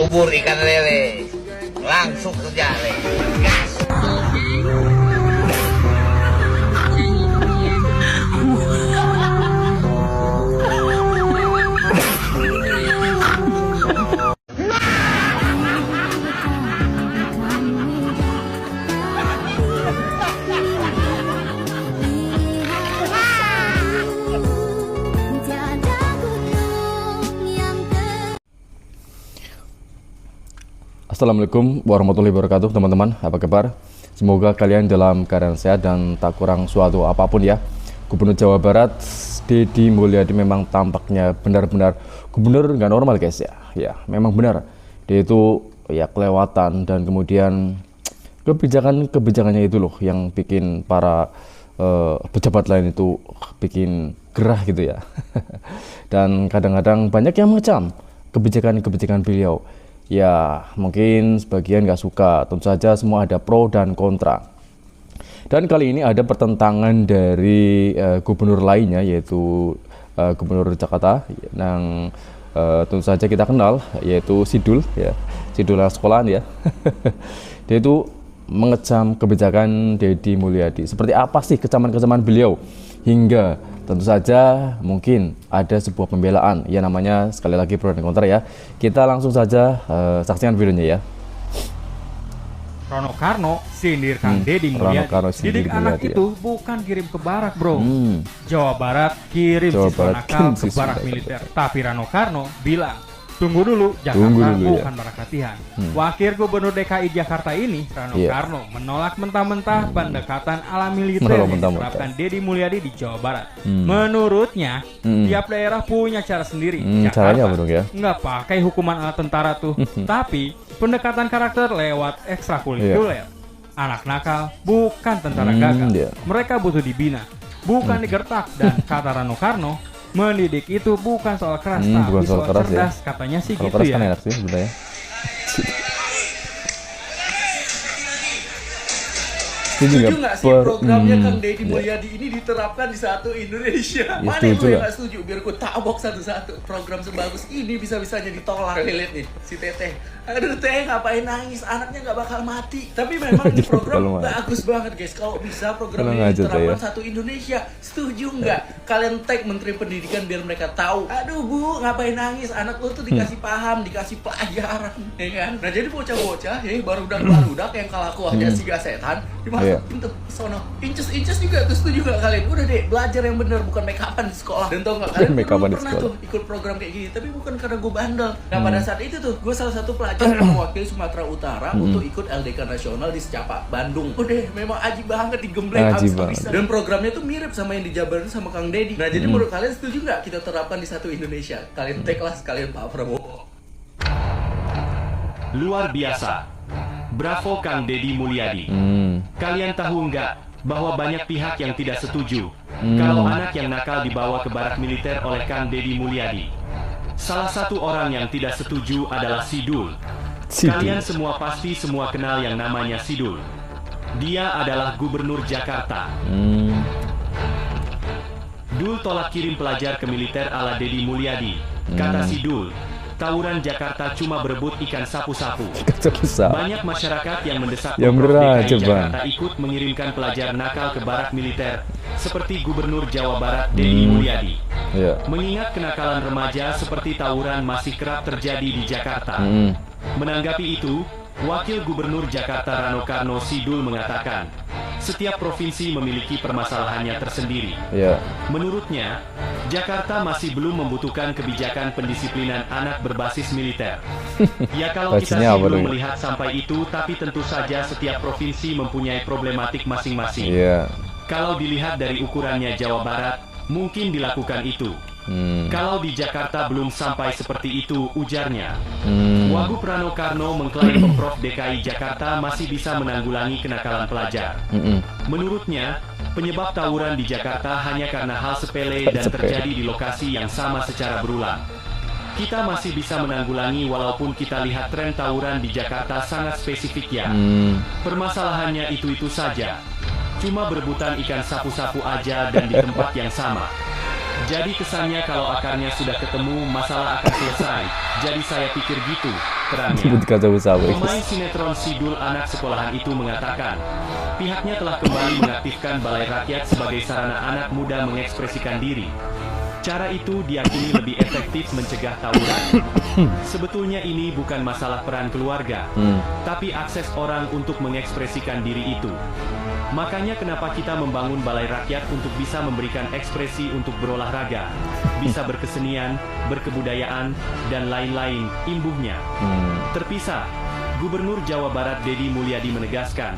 bubur ikan lele. Langsung kerja le. Gas. Assalamualaikum warahmatullahi wabarakatuh teman-teman, apa kabar? Semoga kalian dalam keadaan sehat dan tak kurang suatu apapun ya. Gubernur Jawa Barat Deddy Mulyadi memang tampaknya benar-benar gubernur nggak normal guys ya. Ya memang benar, dia itu ya kelewatan dan kemudian kebijakannya itu loh yang bikin para pejabat lain itu bikin gerah gitu ya. Dan kadang-kadang banyak yang mengecam kebijakan beliau. Ya mungkin sebagian nggak suka, tentu saja semua ada pro dan kontra. Dan kali ini ada pertentangan dari gubernur lainnya, yaitu gubernur Jakarta yang tentu saja kita kenal, yaitu Sidul ya, Sidul sekolahan ya. Dia itu mengecam kebijakan Deddy Mulyadi. Seperti apa sih kecaman-kecaman beliau, hingga tentu saja mungkin ada sebuah pembelaan ya, namanya sekali lagi pro dan kontra ya. Kita langsung saja saksikan videonya ya. Rano Karno sindir Kang Deddy Mulyadi. Didik anak ya. itu bukan kirim ke barak bro. Jawa Barat kirim siswa nakal ke barak militer. Tapi Rano Karno bilang, tunggu dulu, Jakarta bukan barak latihan. Wakil Gubernur DKI Jakarta ini, Rano Karno, menolak mentah-mentah pendekatan ala militer yang diterapkan Deddy Mulyadi di Jawa Barat. Menurutnya, tiap daerah punya cara sendiri. Jakarta nggak pakai hukuman ala tentara tuh, tapi pendekatan karakter lewat ekstrakurikuler. Anak nakal bukan tentara gagal, mereka butuh dibina, bukan digertak. Dan kata Rano Karno, mendidik itu bukan soal keras, tapi soal cerdas ya. Katanya sih kalau gitu keras ya. Kan enak sih sebenarnya. Setuju nggak sih programnya Kang Deddy Mulyadi ini diterapkan di satu Indonesia? Mana yang gue nggak setuju? Biar gue tabok satu-satu. Program sebagus ini bisa-bisanya ditolak. Lihat nih, si Teteh. Aduh Teh, ngapain nangis? Anaknya nggak bakal mati. Tapi memang ini program bagus banget guys. Kalau bisa program ini diterapkan satu Indonesia, setuju nggak? Kalian tag Menteri Pendidikan biar mereka tahu. Aduh Bu, ngapain nangis? Anak lu tuh dikasih paham, dikasih pelajaran, ya kan? Nah jadi bocah-bocah, ya barudak yang kelakuannya si setan, untuk sono inces juga tuh, setuju gak kalian? Udah deh, belajar yang bener, bukan make upan di sekolah. Dan tau gak kalian pernah tuh ikut program kayak gini, tapi bukan karena gue bandel. Nah pada saat itu tuh gue salah satu pelajar yang mewakili Sumatera Utara untuk ikut LDK nasional di Secapa Bandung. Udah memang aji banget, digembleng habis-habisan. Dan programnya tuh mirip sama yang dijabarin sama Kang Deddy. Nah jadi menurut kalian setuju gak kita terapkan di satu Indonesia? Kalian tag lah sekalian Pak Prabowo. Luar biasa. Bravo Kang Deddy Mulyadi. Kalian tahu nggak bahwa banyak pihak yang tidak setuju kalau anak yang nakal dibawa ke barak militer oleh Kang Deddy Mulyadi. Salah satu orang yang tidak setuju adalah Sidul. Kalian semua pasti kenal yang namanya Sidul. Dia adalah Gubernur Jakarta. Dul tolak kirim pelajar ke militer ala Deddy Mulyadi. Kata Sidul, tawuran Jakarta cuma berebut ikan sapu-sapu. Banyak masyarakat yang mendesak Pemprov DKI Jakarta ikut mengirimkan pelajar nakal ke barak militer, seperti Gubernur Jawa Barat Deddy Mulyadi. Mengingat kenakalan remaja seperti tawuran masih kerap terjadi di Jakarta. Menanggapi itu, Wakil Gubernur Jakarta Rano Karno Sidul mengatakan, setiap provinsi memiliki permasalahannya tersendiri. Menurutnya, Jakarta masih belum membutuhkan kebijakan pendisiplinan anak berbasis militer. Ya kalau kita sih belum melihat sampai itu, tapi tentu saja setiap provinsi mempunyai problematik masing-masing. Kalau dilihat dari ukurannya Jawa Barat, mungkin dilakukan itu. Kalau di Jakarta belum sampai seperti itu, ujarnya. Wagub Rano Karno mengklaim Pemprov DKI Jakarta masih bisa menanggulangi kenakalan pelajar. Menurutnya, penyebab tawuran di Jakarta hanya karena hal sepele dan terjadi di lokasi yang sama secara berulang. Kita masih bisa menanggulangi walaupun kita lihat tren tawuran di Jakarta sangat spesifik ya. Permasalahannya itu-itu saja. Cuma berebutan ikan sapu-sapu aja dan di tempat yang sama. Jadi kesannya kalau akarnya sudah ketemu, masalah akan selesai. Jadi saya pikir gitu, terangnya. Pemain sinetron Sidul anak sekolahan itu mengatakan, pihaknya telah kembali mengaktifkan Balai Rakyat sebagai sarana anak muda mengekspresikan diri. Cara itu diakini lebih efektif mencegah tawuran. Sebetulnya ini bukan masalah peran keluarga, tapi akses orang untuk mengekspresikan diri itu. Makanya kenapa kita membangun Balai Rakyat untuk bisa memberikan ekspresi untuk berolahraga, bisa berkesenian, berkebudayaan, dan lain-lain, imbuhnya. Terpisah, Gubernur Jawa Barat Dedi Mulyadi menegaskan,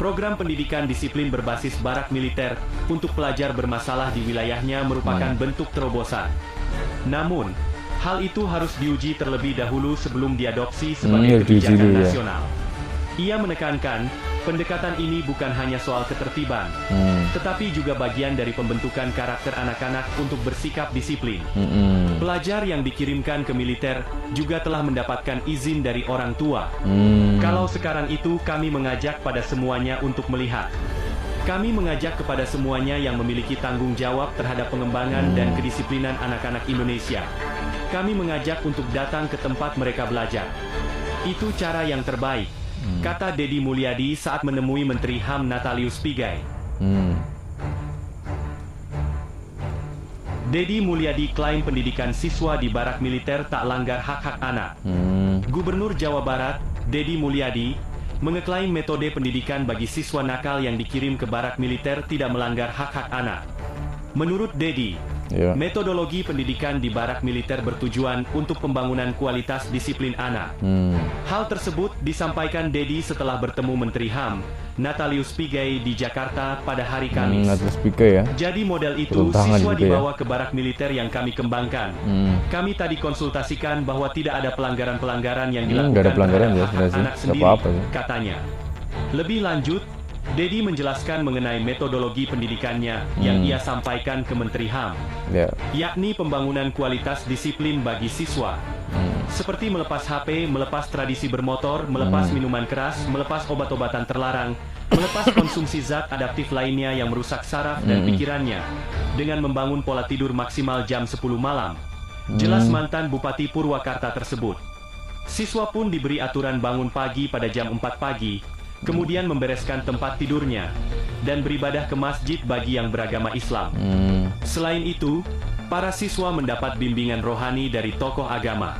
program pendidikan disiplin berbasis barak militer untuk pelajar bermasalah di wilayahnya merupakan bentuk terobosan. Namun, hal itu harus diuji terlebih dahulu sebelum diadopsi sebagai kebijakan nasional. Ia menekankan, pendekatan ini bukan hanya soal ketertiban, tetapi juga bagian dari pembentukan karakter anak-anak untuk bersikap disiplin. Pelajar yang dikirimkan ke militer juga telah mendapatkan izin dari orang tua. Kalau sekarang itu kami mengajak pada semuanya untuk melihat. Kami mengajak kepada semuanya yang memiliki tanggung jawab terhadap pengembangan dan kedisiplinan anak-anak Indonesia. Kami mengajak untuk datang ke tempat mereka belajar. Itu cara yang terbaik, kata Dedi Mulyadi saat menemui Menteri HAM Natalius Pigai. Dedi Mulyadi klaim pendidikan siswa di barak militer tak langgar hak-hak anak. Gubernur Jawa Barat, Dedi Mulyadi, mengeklaim metode pendidikan bagi siswa nakal yang dikirim ke barak militer tidak melanggar hak-hak anak. Menurut Dedi, metodologi pendidikan di barak militer bertujuan untuk pembangunan kualitas disiplin anak. Hal tersebut disampaikan Dedi setelah bertemu Menteri HAM, Natalius Pigai di Jakarta pada hari Kamis. Jadi model itu siswa dibawa ke barak militer yang kami kembangkan. Kami tadi konsultasikan bahwa tidak ada pelanggaran-pelanggaran yang dilakukan terhadap hak anak sendiri, katanya. Lebih lanjut, Dedi menjelaskan mengenai metodologi pendidikannya yang ia sampaikan ke Menteri HAM, yakni pembangunan kualitas disiplin bagi siswa, seperti melepas HP, melepas tradisi bermotor, melepas minuman keras, melepas obat-obatan terlarang, melepas konsumsi zat adaptif lainnya yang merusak saraf dan pikirannya, dengan membangun pola tidur maksimal jam 10 malam. Jelas mantan Bupati Purwakarta tersebut. Siswa pun diberi aturan bangun pagi pada jam 4 pagi, kemudian membereskan tempat tidurnya, dan beribadah ke masjid bagi yang beragama Islam. Selain itu, para siswa mendapat bimbingan rohani dari tokoh agama.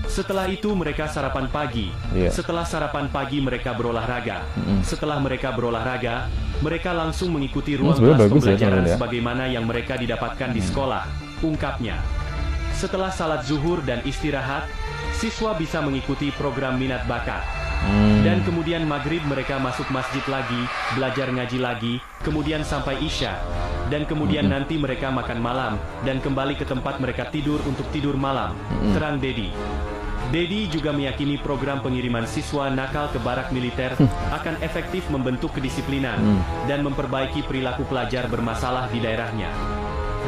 Setelah itu mereka sarapan pagi. Setelah sarapan pagi mereka berolahraga. Setelah mereka berolahraga, mereka langsung mengikuti ruang kelas pembelajaran sebagaimana yang mereka didapatkan di sekolah, ungkapnya. Setelah salat zuhur dan istirahat, siswa bisa mengikuti program minat bakat. Dan kemudian maghrib mereka masuk masjid lagi, belajar ngaji lagi, kemudian sampai isya. Dan kemudian nanti mereka makan malam, dan kembali ke tempat mereka tidur untuk tidur malam, terang Dedi. Dedi juga meyakini program pengiriman siswa nakal ke barak militer akan efektif membentuk kedisiplinan dan memperbaiki perilaku pelajar bermasalah di daerahnya.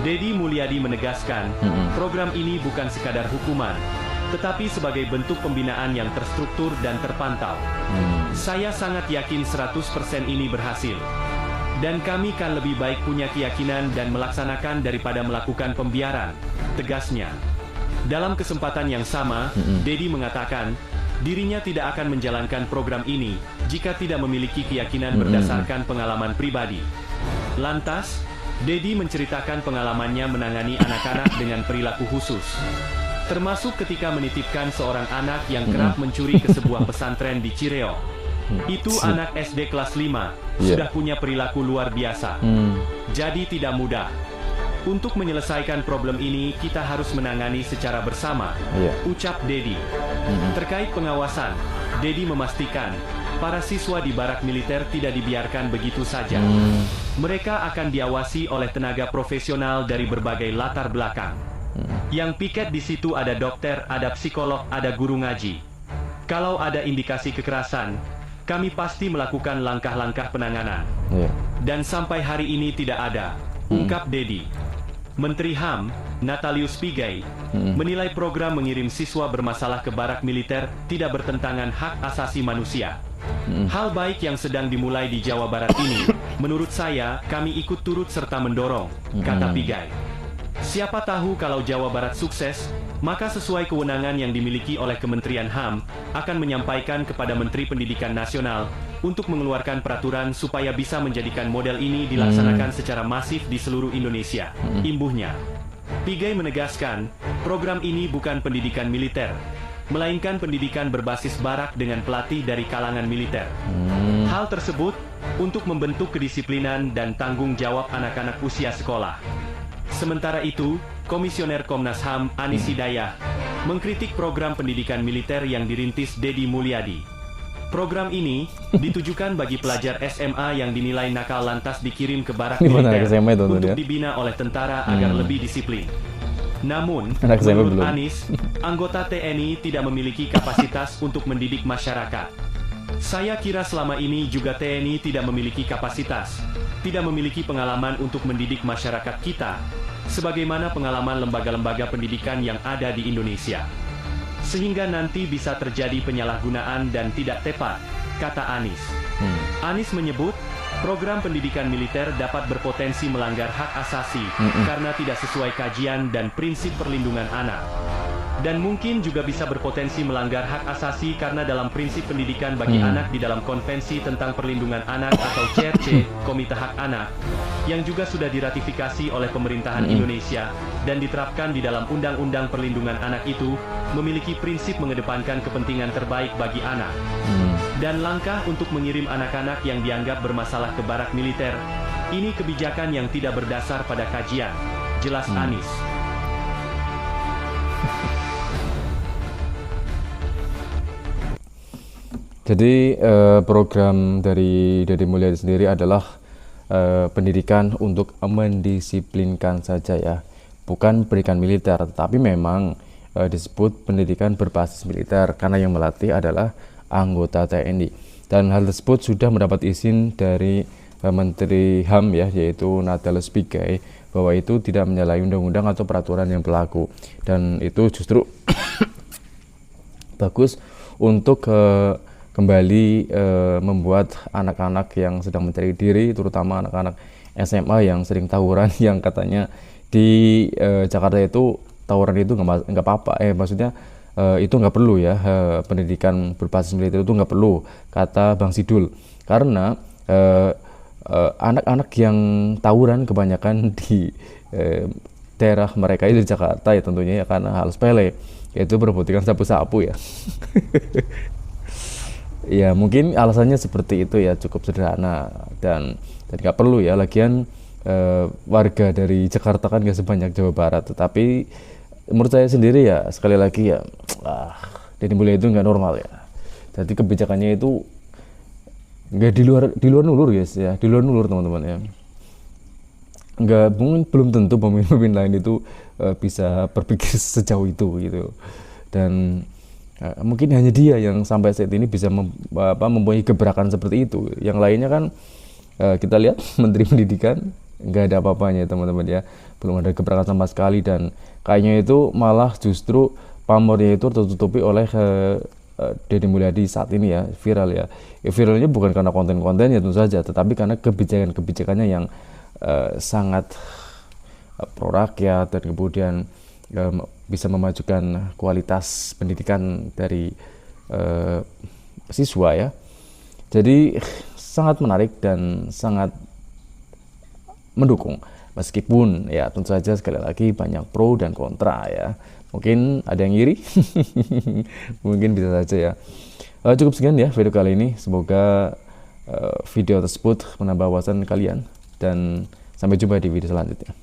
Dedi Mulyadi menegaskan, program ini bukan sekadar hukuman, tetapi sebagai bentuk pembinaan yang terstruktur dan terpantau. Saya sangat yakin 100% ini berhasil. Dan kami kan lebih baik punya keyakinan dan melaksanakan daripada melakukan pembiaran, tegasnya. Dalam kesempatan yang sama, Dedi mengatakan, dirinya tidak akan menjalankan program ini jika tidak memiliki keyakinan berdasarkan pengalaman pribadi. Lantas, Dedi menceritakan pengalamannya menangani anak-anak dengan perilaku khusus. Termasuk ketika menitipkan seorang anak yang kerap mencuri ke sebuah pesantren di Cireo. Itu anak SD kelas 5, sudah punya perilaku luar biasa. Jadi tidak mudah. Untuk menyelesaikan problem ini, kita harus menangani secara bersama, ucap Dedi. Terkait pengawasan, Dedi memastikan, para siswa di barak militer tidak dibiarkan begitu saja. Mereka akan diawasi oleh tenaga profesional dari berbagai latar belakang. Yang piket di situ ada dokter, ada psikolog, ada guru ngaji. Kalau ada indikasi kekerasan, kami pasti melakukan langkah-langkah penanganan. Dan sampai hari ini tidak ada, ungkap Dedi. Menteri HAM, Natalius Pigai, menilai program mengirim siswa bermasalah ke barak militer tidak bertentangan hak asasi manusia. Hal baik yang sedang dimulai di Jawa Barat ini, menurut saya, kami ikut turut serta mendorong, kata Pigai. Siapa tahu kalau Jawa Barat sukses, maka sesuai kewenangan yang dimiliki oleh Kementerian HAM, akan menyampaikan kepada Menteri Pendidikan Nasional untuk mengeluarkan peraturan supaya bisa menjadikan model ini dilaksanakan secara masif di seluruh Indonesia. Imbuhnya, Pigai menegaskan, program ini bukan pendidikan militer, melainkan pendidikan berbasis barak dengan pelatih dari kalangan militer. Hal tersebut untuk membentuk kedisiplinan dan tanggung jawab anak-anak usia sekolah. Sementara itu, Komisioner Komnas HAM Anis Hidayah mengkritik program pendidikan militer yang dirintis Deddy Mulyadi. Program ini ditujukan bagi pelajar SMA yang dinilai nakal lantas dikirim ke barak militer untuk dibina oleh tentara agar lebih disiplin. Namun, menurut Anis, anggota TNI tidak memiliki kapasitas untuk mendidik masyarakat. Saya kira selama ini juga TNI tidak memiliki kapasitas, tidak memiliki pengalaman untuk mendidik masyarakat kita, sebagaimana pengalaman lembaga-lembaga pendidikan yang ada di Indonesia. Sehingga nanti bisa terjadi penyalahgunaan dan tidak tepat, kata Anis. Anis menyebut, program pendidikan militer dapat berpotensi melanggar hak asasi karena tidak sesuai kajian dan prinsip perlindungan anak. Dan mungkin juga bisa berpotensi melanggar hak asasi karena dalam prinsip pendidikan bagi anak di dalam Konvensi tentang Perlindungan Anak atau CRC, Komite Hak Anak, yang juga sudah diratifikasi oleh pemerintahan Indonesia dan diterapkan di dalam Undang-Undang Perlindungan Anak itu, memiliki prinsip mengedepankan kepentingan terbaik bagi anak. Dan langkah untuk mengirim anak-anak yang dianggap bermasalah ke barak militer, ini kebijakan yang tidak berdasar pada kajian, jelas Anis. Jadi program dari Deddy Mulyadi sendiri adalah pendidikan untuk mendisiplinkan saja ya, bukan pendidikan militer, tapi memang disebut pendidikan berbasis militer karena yang melatih adalah anggota TNI, dan hal tersebut sudah mendapat izin dari Menteri HAM ya, yaitu Natalius Pigai, bahwa itu tidak menyalahi undang-undang atau peraturan yang berlaku, dan itu justru bagus untuk kembali membuat anak-anak yang sedang mencari diri, terutama anak-anak SMA yang sering tawuran, yang katanya di Jakarta itu tawuran itu nggak apa-apa, maksudnya itu nggak perlu ya, pendidikan berbasis militer itu nggak perlu, kata Bang Sidul, karena anak-anak yang tawuran kebanyakan di daerah mereka itu di Jakarta ya, tentunya ya karena hal sepele, yaitu berebut ikan sapu-sapu ya. Ya mungkin alasannya seperti itu ya, cukup sederhana dan nggak perlu ya, lagian warga dari Jakarta kan nggak sebanyak Jawa Barat. Tetapi menurut saya sendiri ya, sekali lagi ya, Deddy Mulyadi itu nggak normal ya. Jadi kebijakannya itu nggak di luar nulur guys ya, di luar nulur teman-teman ya. Nggak, mungkin belum tentu pemimpin lain itu bisa berpikir sejauh itu gitu. Dan mungkin hanya dia yang sampai saat ini bisa mempunyai gebrakan seperti itu. Yang lainnya kan kita lihat Menteri Pendidikan nggak ada apa-apanya teman-teman ya, belum ada gebrakan sama sekali, dan kayaknya itu malah justru pamornya itu tertutupi oleh Deddy Mulyadi saat ini ya, viral ya. Viralnya bukan karena konten-kontennya tentu saja, tetapi karena kebijakan-kebijakannya yang sangat pro rakyat, dan kemudian bisa memajukan kualitas pendidikan dari siswa ya. Jadi sangat menarik dan sangat mendukung, meskipun ya tentu saja sekali lagi banyak pro dan kontra ya. Mungkin ada yang iri, mungkin bisa saja ya. Cukup sekian ya video kali ini, semoga video tersebut menambah wawasan kalian, dan sampai jumpa di video selanjutnya.